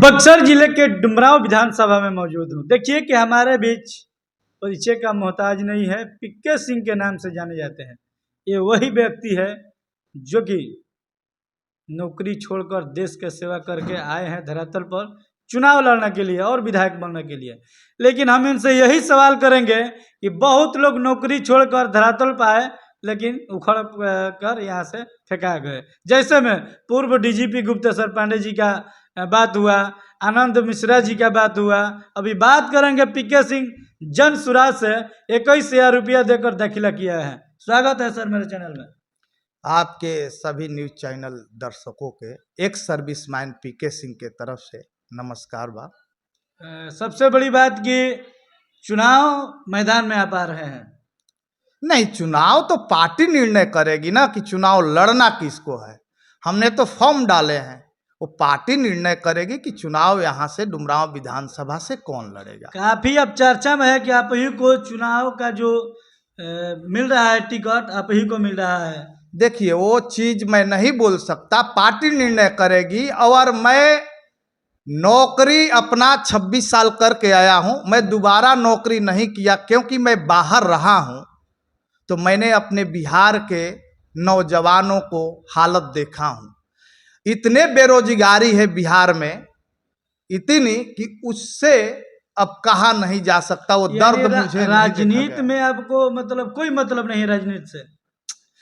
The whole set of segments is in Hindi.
बक्सर जिले के डुमरांव विधानसभा में मौजूद हूँ। देखिए कि हमारे बीच परिचय का मोहताज नहीं है, पिक्के सिंह के नाम से जाने जाते हैं। ये वही व्यक्ति है जो कि नौकरी छोड़कर देश की सेवा करके आए हैं धरातल पर चुनाव लड़ने के लिए और विधायक बनने के लिए। लेकिन हम इनसे यही सवाल करेंगे कि बहुत लोग नौकरी छोड़कर धरातल पर आए लेकिन उखड़ कर यहाँ से फेंका गए। जैसे में पूर्व डीजीपी गुप्तेश्वर पांडे जी का बात हुआ, आनंद मिश्रा जी का बात हुआ। अभी बात करेंगे पिक्के सिंह जन सुराज से 21,000 रुपया देकर दाखिला किया है। स्वागत है सर मेरे चैनल में। आपके सभी न्यूज चैनल दर्शकों के एक्स सर्विसमैन पीके सिंह के तरफ से नमस्कार बा। सबसे बड़ी बात कि चुनाव मैदान में आप आ रहे हैं। नहीं, चुनाव तो पार्टी निर्णय करेगी ना कि चुनाव लड़ना किसको है। हमने तो फॉर्म डाले हैं, वो पार्टी निर्णय करेगी कि चुनाव यहाँ से डुमरांव विधानसभा से कौन लड़ेगा। काफी अब चर्चा में है कि आप ही को चुनाव का जो मिल रहा है टिकट, आप ही को मिल रहा है। देखिए, वो चीज मैं नहीं बोल सकता, पार्टी निर्णय करेगी। और मैं नौकरी अपना 26 साल करके आया हूं, मैं दोबारा नौकरी नहीं किया क्योंकि मैं बाहर रहा हूं। तो मैंने अपने बिहार के नौजवानों को हालत देखा हूं। इतने बेरोजगारी है बिहार में, इतनी कि उससे अब कहा नहीं जा सकता। वो दर्द मुझे राजनीति में आपको मतलब कोई मतलब नहीं राजनीति से।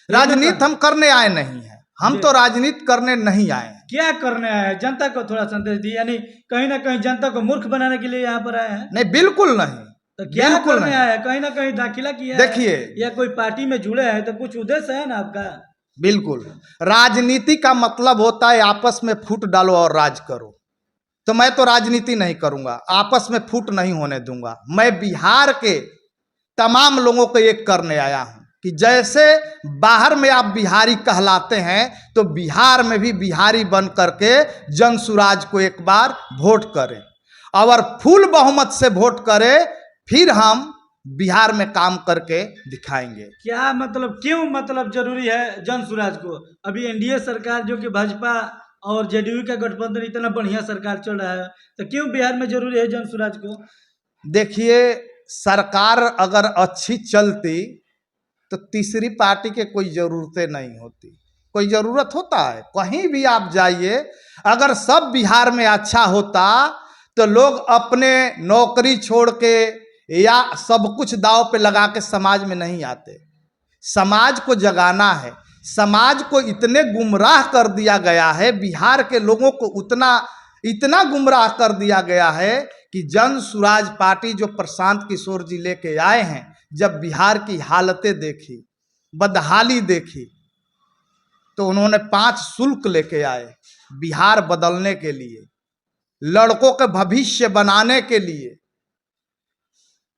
राजनीति हम करने आए नहीं है, हम तो राजनीति करने नहीं आए हैं। क्या करने आए हैं? जनता को थोड़ा संदेश दिए, यानी कहीं ना कहीं जनता को मूर्ख बनाने के लिए यहाँ पर आए हैं? नहीं, बिल्कुल नहीं। तो क्या करने आए हैं? कहीं ना कहीं दाखिला किया देखिए, या कोई पार्टी में जुड़े हैं तो कुछ उद्देश्य है ना आपका। बिल्कुल, राजनीति का मतलब होता है आपस में फूट डालो और राज करो। तो मैं तो राजनीति नहीं करूंगा, आपस में फूट नहीं होने दूंगा। मैं बिहार के तमाम लोगों को एक करने आया हूं कि जैसे बाहर में आप बिहारी कहलाते हैं तो बिहार में भी बिहारी बन करके जन सुराज को एक बार वोट करें और फुल बहुमत से वोट करें, फिर हम बिहार में काम करके दिखाएंगे। क्या मतलब, क्यों मतलब जरूरी है जन सुराज को? अभी एनडीए सरकार जो कि भाजपा और जेडीयू का गठबंधन इतना बढ़िया सरकार चल रहा है, तो क्यों बिहार में जरूरी है जन सुराज को? देखिए, सरकार अगर अच्छी चलती तो तीसरी पार्टी के कोई ज़रूरतें नहीं होती। कोई ज़रूरत होता है? कहीं भी आप जाइए, अगर सब बिहार में अच्छा होता तो लोग अपने नौकरी छोड़ के या सब कुछ दांव पे लगा के समाज में नहीं आते। समाज को जगाना है। समाज को इतने गुमराह कर दिया गया है, बिहार के लोगों को इतना गुमराह कर दिया गया है कि जन सुराज पार्टी जो प्रशांत किशोर जी लेके आए हैं, जब बिहार की हालतें देखी, बदहाली देखी, तो उन्होंने 5 शुल्क लेके आए बिहार बदलने के लिए, लड़कों के भविष्य बनाने के लिए।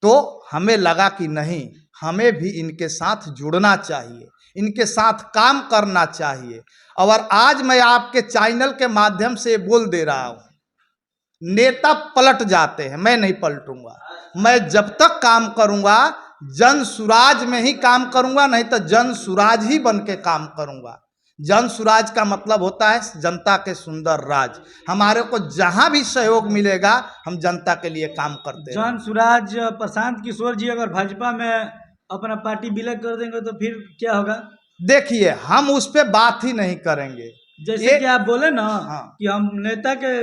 तो हमें लगा कि नहीं, हमें भी इनके साथ जुड़ना चाहिए, इनके साथ काम करना चाहिए। और आज मैं आपके चैनल के माध्यम से बोल दे रहा हूं, नेता पलट जाते हैं, मैं नहीं पलटूंगा। मैं जब तक काम करूंगा जन सुराज में ही काम करूंगा, नहीं तो जन सुराज ही बन के काम करूंगा। जन सुराज का मतलब होता है जनता के सुंदर राज। हमारे को जहां भी सहयोग मिलेगा हम जनता के लिए काम करते हैं। जन सुराज प्रशांत किशोर जी अगर भाजपा में अपना पार्टी विलय कर देंगे तो फिर क्या होगा? देखिए, हम उस पर बात ही नहीं करेंगे। जैसे कि आप बोले ना, हाँ, कि हम नेता के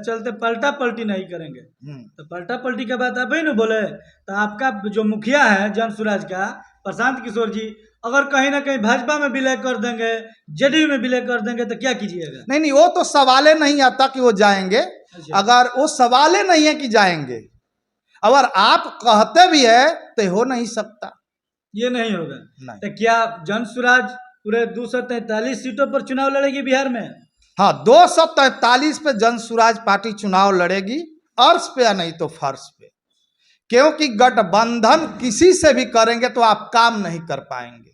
चलते पलटा पलटी नहीं करेंगे, तो पलटा पलटी के बात आप ही ना बोले। तो आपका जो मुखिया है जन सुराज का प्रशांत किशोर जी, अगर कहीं ना कहीं भाजपा में विलय कर देंगे, जेडीयू में विलय कर देंगे तो क्या कीजिएगा? नहीं, वो तो सवाले नहीं आता कि वो जाएंगे। अच्छा। अगर वो सवाले नहीं है कि जाएंगे, अगर आप कहते भी है तो हो नहीं सकता। ये नहीं होगा। नहीं। तो क्या जन सुराज पूरे 243 सीटों पर चुनाव लड़ेगी बिहार में? हाँ, 243 पे जन सुराज पार्टी चुनाव लड़ेगी, अर्श पे या नहीं तो फर्श पे। क्योंकि गठबंधन किसी से भी करेंगे तो आप काम नहीं कर पाएंगे,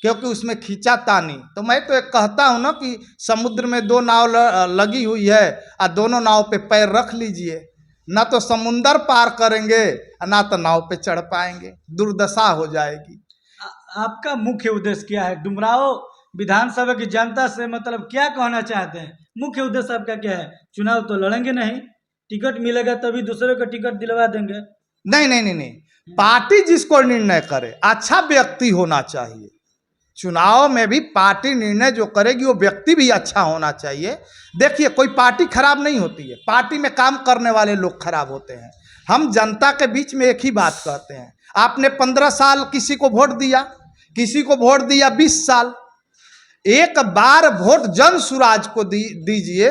क्योंकि उसमें खींचातानी। तो मैं तो एक कहता हूं ना कि समुद्र में 2 नाव लगी हुई है और दोनों नाव पे पैर रख लीजिए, ना तो समुंदर पार करेंगे ना तो नाव पे चढ़ पाएंगे, दुर्दशा हो जाएगी। आपका मुख्य उद्देश्य क्या है? डुमरांव विधानसभा की जनता से मतलब क्या कहना चाहते हैं? मुख्य उद्देश्य आपका क्या है? चुनाव तो लड़ेंगे नहीं, टिकट मिलेगा तभी दूसरे को टिकट दिलवा देंगे। नहीं नहीं नहीं नहीं, पार्टी जिसको निर्णय करे, अच्छा व्यक्ति होना चाहिए। चुनाव में भी पार्टी निर्णय जो करेगी वो व्यक्ति भी अच्छा होना चाहिए। देखिए, कोई पार्टी खराब नहीं होती है, पार्टी में काम करने वाले लोग खराब होते हैं। हम जनता के बीच में एक ही बात कहते हैं, आपने 15 साल किसी को वोट दिया, किसी को वोट दिया 20 साल, एक बार वोट जन सुराज को दीजिए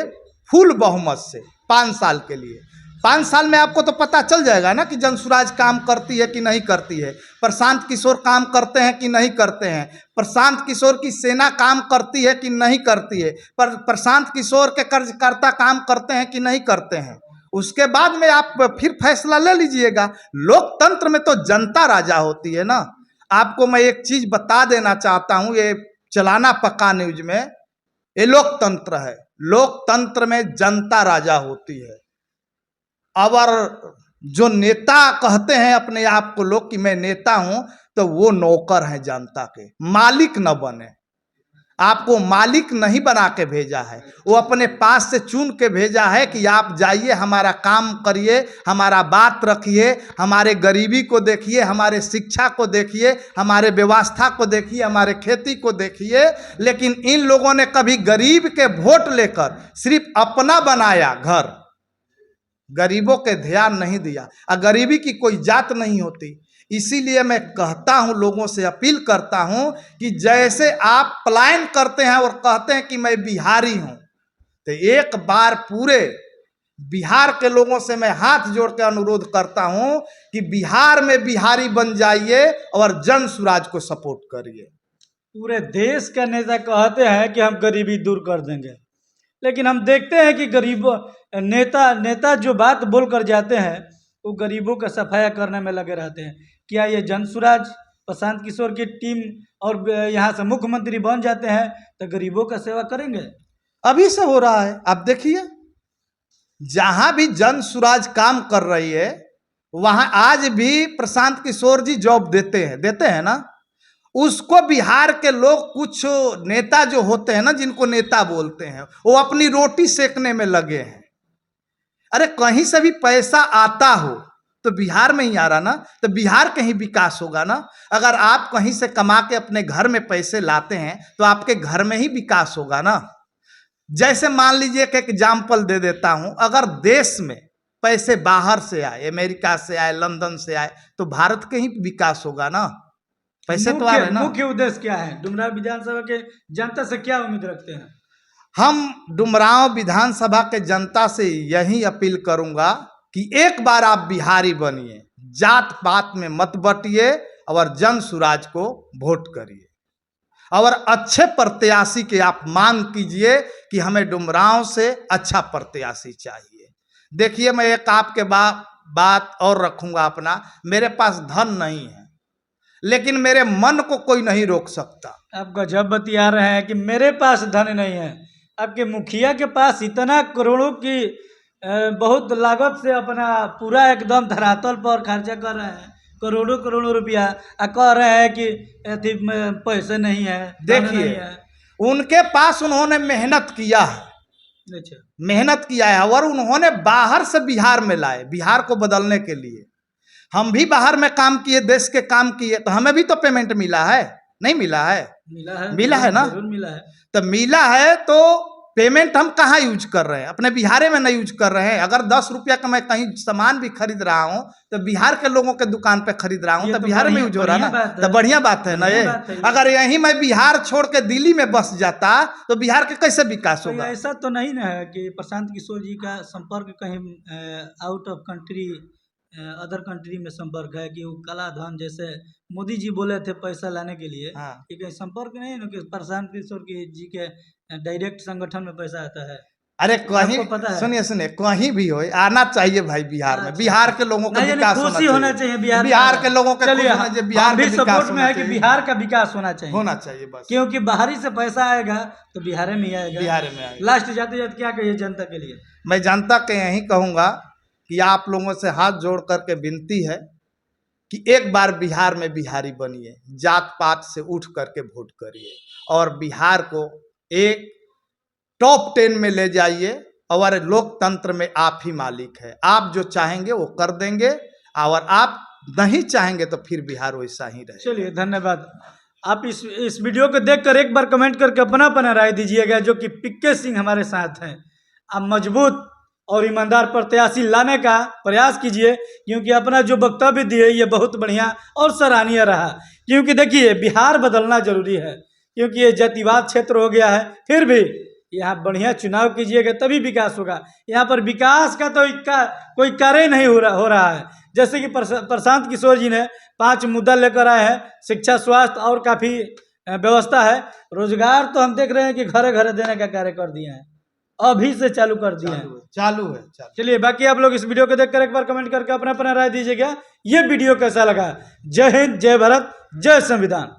फुल बहुमत से 5 साल के लिए। 5 साल में आपको तो पता चल जाएगा ना कि जन सुराज काम करती है कि नहीं करती है, प्रशांत किशोर काम करते हैं कि नहीं करते हैं, प्रशांत किशोर की सेना काम करती है कि नहीं करती है, प्रशांत किशोर के कार्यकर्ता काम करते हैं कि नहीं करते हैं। उसके बाद में आप फिर फैसला ले लीजिएगा। लोकतंत्र में तो जनता राजा होती है ना। आपको मैं एक चीज बता देना चाहता हूं, ये चलाना पक्का न्यूज में, ये लोकतंत्र है, लोकतंत्र में जनता राजा होती है। और जो नेता कहते हैं अपने आप को लोग कि मैं नेता हूं, तो वो नौकर हैं जनता के, मालिक न बने। आपको मालिक नहीं बना के भेजा है, वो अपने पास से चुन के भेजा है कि आप जाइए, हमारा काम करिए, हमारा बात रखिए, हमारे गरीबी को देखिए, हमारे शिक्षा को देखिए, हमारे व्यवस्था को देखिए, हमारे खेती को देखिए। लेकिन इन लोगों ने कभी गरीब के वोट लेकर सिर्फ अपना बनाया घर, गरीबों के ध्यान नहीं दिया। और गरीबी की कोई जात नहीं होती। इसीलिए मैं कहता हूं, लोगों से अपील करता हूं कि जैसे आप पलायन करते हैं और कहते हैं कि मैं बिहारी हूं, तो एक बार पूरे बिहार के लोगों से मैं हाथ जोड़ के अनुरोध करता हूं कि बिहार में बिहारी बन जाइए और जन सुराज को सपोर्ट करिए। पूरे देश का नेता कहते हैं कि हम गरीबी दूर कर देंगे, लेकिन हम देखते हैं कि गरीबों नेता जो बात बोल कर जाते हैं वो गरीबों का सफाया करने में लगे रहते हैं। क्या ये जन सुराज प्रशांत किशोर की टीम और यहाँ से मुख्यमंत्री बन जाते हैं तो गरीबों का सेवा करेंगे? अभी से हो रहा है, आप देखिए, जहां भी जन सुराज काम कर रही है वहां आज भी प्रशांत किशोर जी जॉब देते हैं ना। उसको बिहार के लोग, कुछ नेता जो होते हैं ना, जिनको नेता बोलते हैं, वो अपनी रोटी सेकने में लगे हैं। अरे कहीं से भी पैसा आता हो तो बिहार में ही आ रहा ना, तो बिहार कहीं विकास होगा ना। अगर आप कहीं से कमा के अपने घर में पैसे लाते हैं तो आपके घर में ही विकास होगा ना। जैसे मान लीजिए कि एग्जाम्पल दे देता हूं, अगर देश में पैसे बाहर से आए, अमेरिका से आए, लंदन से आए, तो भारत के ही विकास होगा ना। पैसे तो आ रहे हैं ना। मुख्य उद्देश्य क्या है? डुमराव विधानसभा के जनता से क्या उम्मीद रखते हैं? हम डुमराव विधानसभा के जनता से यही अपील करूंगा कि एक बार आप बिहारी बनिए, जात पात में मत बटिए और जन सुराज को वोट करिए और अच्छे प्रत्याशी के आप मांग कीजिए कि हमें डुमराव से अच्छा प्रत्याशी चाहिए। देखिए, मैं एक आपके बात और रखूंगा अपना, मेरे पास धन नहीं है लेकिन मेरे मन को कोई नहीं रोक सकता। आप गजब बतिया रहे हैं कि मेरे पास धन नहीं है। आपके मुखिया के पास इतना करोड़ों की बहुत लागत से अपना पूरा एकदम धरातल पर खर्चा कर रहे हैं, करोड़ों करोड़ों रुपया, कह रहे हैं कि पैसे नहीं है। देखिए, उनके पास उन्होंने मेहनत किया है, अच्छा, मेहनत किया है और उन्होंने बाहर से बिहार में लाए, बिहार को बदलने के लिए। हम भी बाहर में काम किए, देश के काम किए, तो हमें भी तो पेमेंट मिला है, नहीं मिला है? मिला है ना। मिला है। तो मिला है तो पेमेंट हम कहाँ यूज कर रहे हैं? अपने बिहार में नहीं यूज कर रहे हैं। अगर 10 रुपया का मैं कहीं सामान भी खरीद रहा हूँ तो बिहार के लोगों के दुकान पे खरीद रहा हूँ, तो बिहार में यूज हो रहा ना, तो बढ़िया बात है ना ये। अगर यही मैं बिहार छोड़ के दिल्ली में बस जाता तो बिहार के कैसे विकास होगा? ऐसा तो नहीं ना है कि प्रशांत किशोर जी का संपर्क कहीं out of country, other country में संपर्क है कि वो काला धन, जैसे मोदी जी बोले थे पैसा लाने के लिए, कि कहीं संपर्क नहीं है ना कि प्रशांत किशोर जी के डायरेक्ट संगठन में पैसा आता है? अरे कहीं, सुनिए, कहीं भी हो, आना चाहिए भाई बिहार में। बिहार के लोगों का विकास होना चाहिए। बिहार के लोगों का बिहार भी सपोर्ट में है कि बिहार का विकास होना चाहिए बस, क्योंकि बाहरी से पैसा आएगा तो बिहार में ही आएगा। बिहार में आएगा। लास्ट जाते जाते क्या कहिए जनता के लिए? मैं जनता के यही कहूंगा कि आप लोगों से हाथ जोड़ करके विनती है कि एक बार बिहार में बिहारी बनिए, जात पात से उठ करके वोट करिए और बिहार को एक टॉप 10 में ले जाइए और लोकतंत्र में आप ही मालिक है। आप जो चाहेंगे वो कर देंगे और आप नहीं चाहेंगे तो फिर बिहार वैसा ही रहेगा। चलिए धन्यवाद। आप इस वीडियो को देखकर एक बार कमेंट करके अपना राय दीजिएगा, जो कि पीके सिंह हमारे साथ हैं। आप मजबूत और ईमानदार प्रत्याशी लाने का प्रयास कीजिए, क्योंकि अपना जो वक्तव्य दिए ये बहुत बढ़िया और सराहनीय रहा। क्योंकि देखिए बिहार बदलना जरूरी है, क्योंकि ये जातिवाद क्षेत्र हो गया है। फिर भी यहाँ बढ़िया चुनाव कीजिएगा तभी विकास होगा। यहाँ पर विकास का तो कोई कार्य नहीं हो रहा है। जैसे कि प्रशांत किशोर जी ने 5 मुद्दा लेकर आए हैं, शिक्षा, स्वास्थ्य और काफ़ी व्यवस्था है। रोजगार तो हम देख रहे हैं कि घरे घरे देने का कार्य कर दिए हैं, अभी से चालू कर दिए हैं। चालू है। चलिए बाकी आप लोग इस वीडियो को देखकर एक बार कमेंट करके अपना राय दीजिएगा। ये वीडियो कैसा लगा। जय हिंद, जय भारत, जय संविधान।